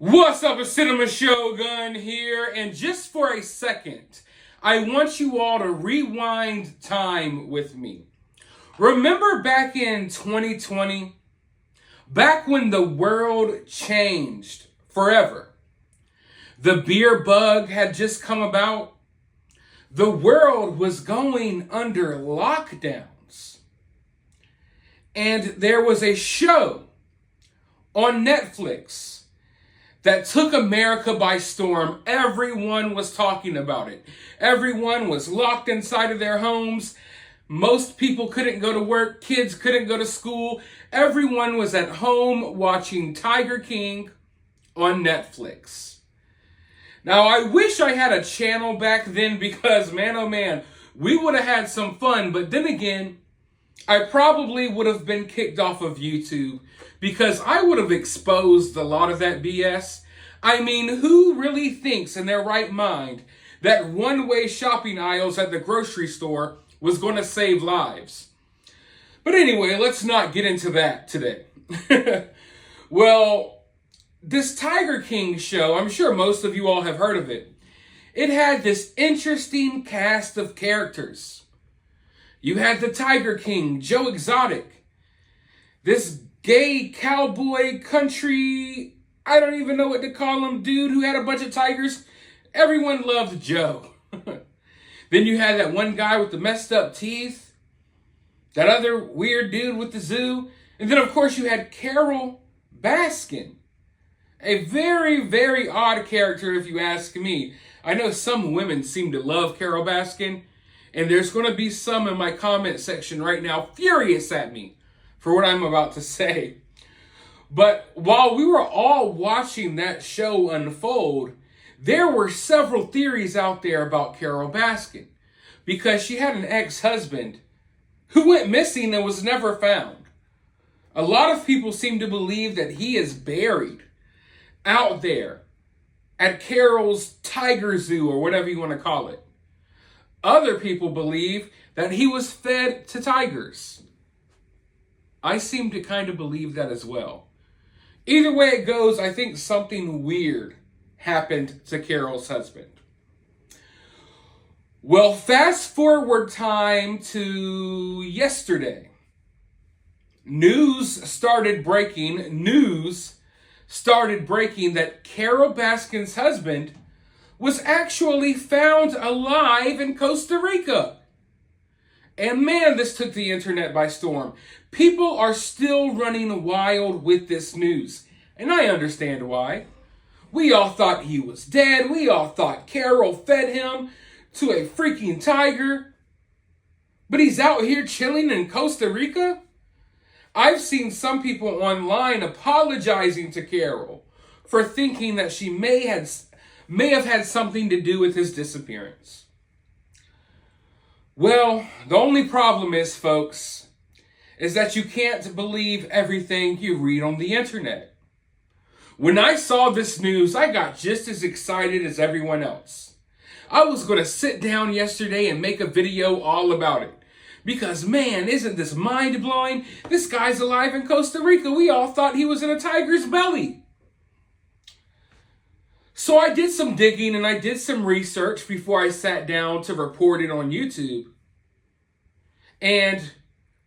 What's up, it's Cinema Shogun here, and just for a second, I want you all to rewind time with me. Remember back in 2020? Back when the world changed forever. The beer bug had just come about. The world was going under lockdowns. And there was a show on Netflix that took America by storm. Everyone was talking about it. Everyone was locked inside of their homes. Most people couldn't go to work. Kids couldn't go to school. Everyone was at home watching Tiger King on Netflix. Now, I wish I had a channel back then because, man, oh man, we would have had some fun. But then again, I probably would have been kicked off of YouTube because I would have exposed a lot of that BS. I mean, who really thinks in their right mind that one-way shopping aisles at the grocery store was going to save lives? But anyway, let's not get into that today. Well, this Tiger King show, I'm sure most of you all have heard of it. It had this interesting cast of characters. You had the Tiger King, Joe Exotic, this gay cowboy country, I don't even know what to call him, dude who had a bunch of tigers. Everyone loved Joe. Then you had that one guy with the messed up teeth, that other weird dude with the zoo, and then of course you had Carole Baskin. A very, very odd character if you ask me. I know some women seem to love Carole Baskin, and there's going to be some in my comment section right now furious at me for what I'm about to say. But while we were all watching that show unfold, there were several theories out there about Carole Baskin because she had an ex-husband who went missing and was never found. A lot of people seem to believe that he is buried out there at Carole's Tiger Zoo or whatever you want to call it. Other people believe that he was fed to tigers. I seem to kind of believe that as well. Either way it goes, I think something weird happened to Carole's husband. Well, fast forward time to yesterday. News started breaking that Carole Baskin's husband was actually found alive in Costa Rica. And man, this took the internet by storm. People are still running wild with this news. And I understand why. We all thought he was dead. We all thought Carole fed him to a freaking tiger. But he's out here chilling in Costa Rica? I've seen some people online apologizing to Carole for thinking that she may have had something to do with his disappearance. Well, the only problem is, folks, is that you can't believe everything you read on the internet. When I saw this news, I got just as excited as everyone else. I was going to sit down yesterday and make a video all about it. Because, man, isn't this mind-blowing? This guy's alive in Costa Rica. We all thought he was in a tiger's belly. So I did some digging and I did some research before I sat down to report it on YouTube. And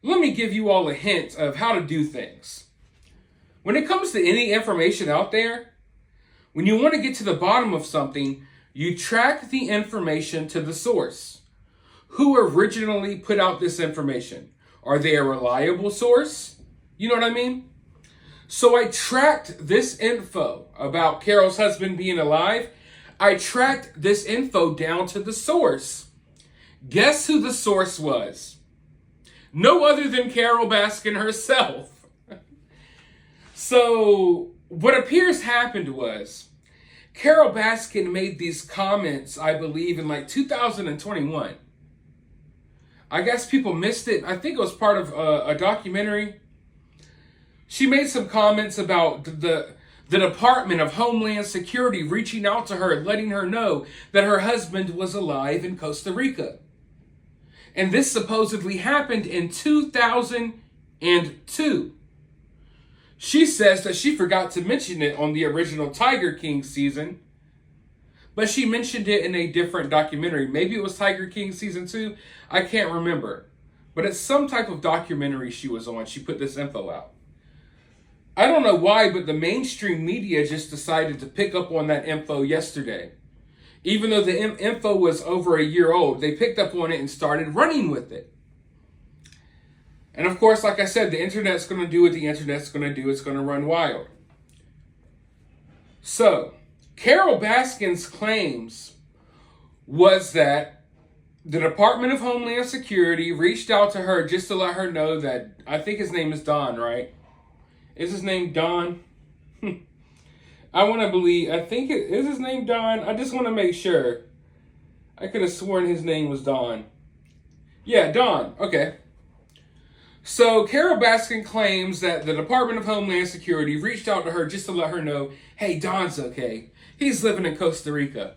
let me give you all a hint of how to do things. When it comes to any information out there, when you want to get to the bottom of something, you track the information to the source. Who originally put out this information? Are they a reliable source? You know what I mean? So I tracked this info about Carole's husband being alive. I tracked this info down to the source. Guess who the source was? No other than Carole Baskin herself. So what appears happened was Carole Baskin made these comments, I believe, in like 2021. I guess people missed it. I think it was part of a documentary. She made some comments about the Department of Homeland Security reaching out to her and letting her know that her husband was alive in Costa Rica. And this supposedly happened in 2002. She says that she forgot to mention it on the original Tiger King season, but she mentioned it in a different documentary. Maybe it was Tiger King season 2. I can't remember. But it's some type of documentary she was on. She put this info out. I don't know why, but the mainstream media just decided to pick up on that info yesterday. Even though the info was over a year old, they picked up on it and started running with it. And of course, like I said, the internet's going to do what the internet's going to do. It's going to run wild. So, Carole Baskin's claims was that the Department of Homeland Security reached out to her just to let her know that, I think his name is Don, right? Is his name Don? I want to believe, I think is his name Don? I just want to make sure. I could have sworn his name was Don. Yeah, Don. Okay. So Carole Baskin claims that the Department of Homeland Security reached out to her just to let her know, hey, Don's okay. He's living in Costa Rica.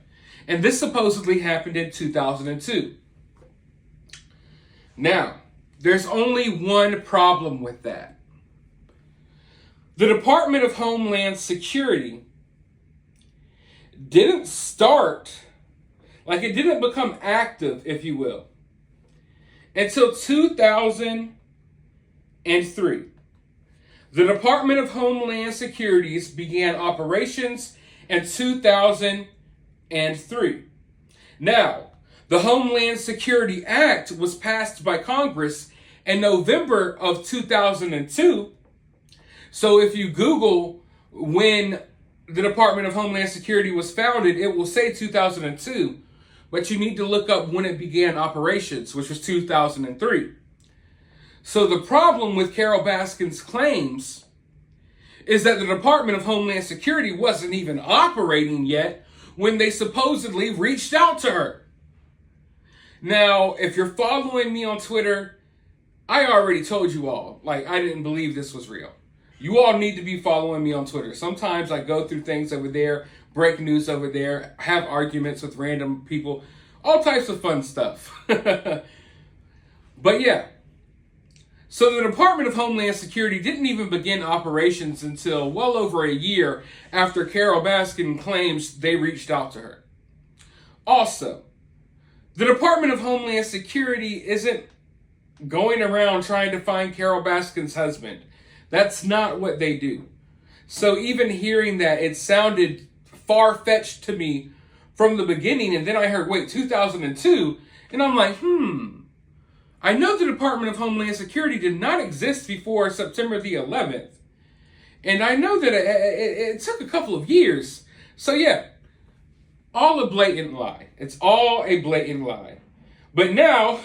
And this supposedly happened in 2002. Now, there's only one problem with that. The Department of Homeland Security didn't start, like it didn't become active, if you will, until 2003. The Department of Homeland Security began operations in 2003. Now, the Homeland Security Act was passed by Congress in November of 2002. So if you Google when the Department of Homeland Security was founded, it will say 2002, but you need to look up when it began operations, which was 2003. So the problem with Carole Baskin's claims is that the Department of Homeland Security wasn't even operating yet when they supposedly reached out to her. Now, if you're following me on Twitter, I already told you all, like, I didn't believe this was real. You all need to be following me on Twitter. Sometimes I go through things over there, break news over there, have arguments with random people, all types of fun stuff. But yeah. So the Department of Homeland Security didn't even begin operations until well over a year after Carole Baskin claims they reached out to her. Also, the Department of Homeland Security isn't going around trying to find Carole Baskin's husband. That's not what they do. So even hearing that, it sounded far-fetched to me from the beginning, and then I heard, wait, 2002? And I'm like, I know the Department of Homeland Security did not exist before September the 11th. And I know that it took a couple of years. So yeah, all a blatant lie. It's all a blatant lie. But now,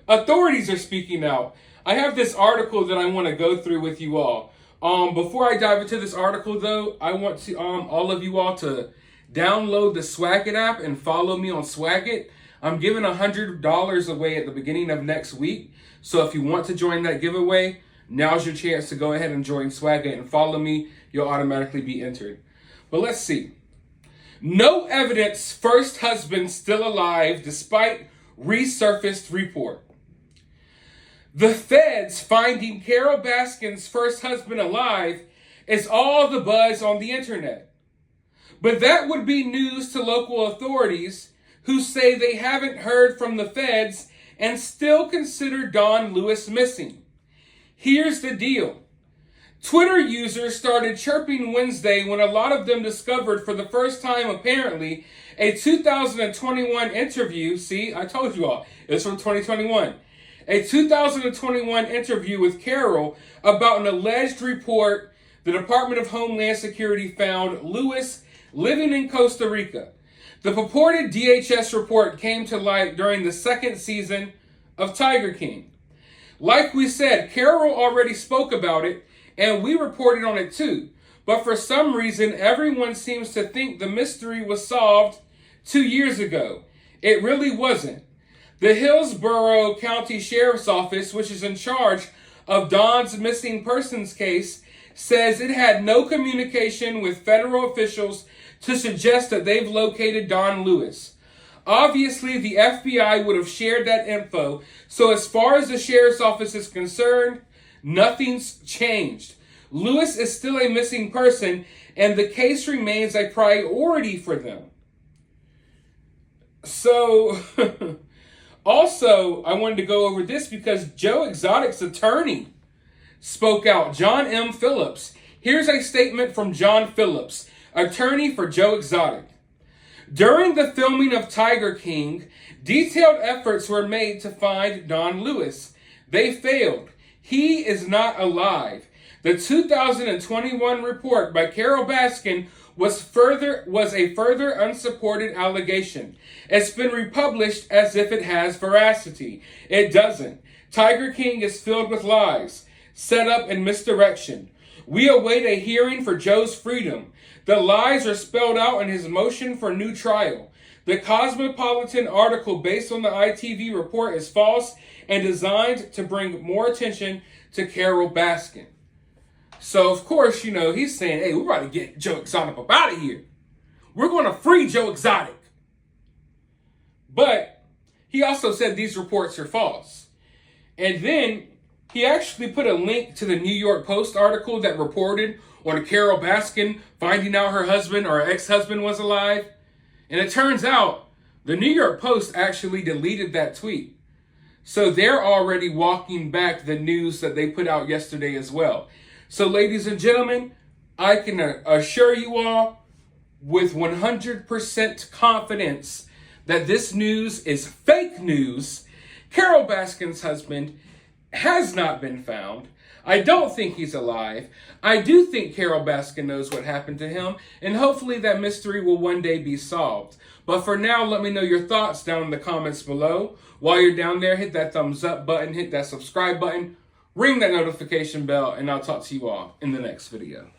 authorities are speaking out. I have this article that I want to go through with you all. Before I dive into this article, though, I want to all of you all to download the Swagit app and follow me on Swagit. I'm giving $100 away at the beginning of next week. So if you want to join that giveaway, now's your chance to go ahead and join Swagit and follow me. You'll automatically be entered. But let's see. No evidence, first husband still alive despite resurfaced report. The feds finding Carole Baskin's first husband alive is all the buzz on the internet. But that would be news to local authorities who say they haven't heard from the feds and still consider Don Lewis missing. Here's the deal. Twitter users started chirping Wednesday when a lot of them discovered for the first time, apparently, a 2021 interview. See, I told you all, it's from 2021. A 2021 interview with Carole about an alleged report the Department of Homeland Security found Lewis living in Costa Rica. The purported DHS report came to light during the second season of Tiger King. Like we said, Carole already spoke about it, and we reported on it too. But for some reason, everyone seems to think the mystery was solved 2 years ago. It really wasn't. The Hillsborough County Sheriff's Office, which is in charge of Don's missing persons case, says it had no communication with federal officials to suggest that they've located Don Lewis. Obviously, the FBI would have shared that info, so as far as the sheriff's office is concerned, nothing's changed. Lewis is still a missing person, and the case remains a priority for them. So, also, I wanted to go over this because Joe Exotic's attorney spoke out, John M. Phillips. Here's a statement from John Phillips, attorney for Joe Exotic. During the filming of Tiger King, detailed efforts were made to find Don Lewis. They failed. He is not alive. The 2021 report by Carole Baskin was a further unsupported allegation. It's been republished as if it has veracity. It doesn't. Tiger King is filled with lies, setup, and misdirection. We await a hearing for Joe's freedom. The lies are spelled out in his motion for new trial. The Cosmopolitan article based on the ITV report is false and designed to bring more attention to Carole Baskin. So, of course, he's saying, hey, we're about to get Joe Exotic up out of here. We're going to free Joe Exotic. But he also said these reports are false. And then he actually put a link to the New York Post article that reported on Carole Baskin finding out her husband or her ex-husband was alive. And it turns out the New York Post actually deleted that tweet. So they're already walking back the news that they put out yesterday as well. So ladies and gentlemen, I can assure you all with 100% confidence that this news is fake news. Carole Baskin's husband has not been found. I don't think he's alive. I do think Carole Baskin knows what happened to him, and hopefully that mystery will one day be solved. But for now, let me know your thoughts down in the comments below. While you're down there, hit that thumbs up button, hit that subscribe button, ring that notification bell, and I'll talk to you all in the next video.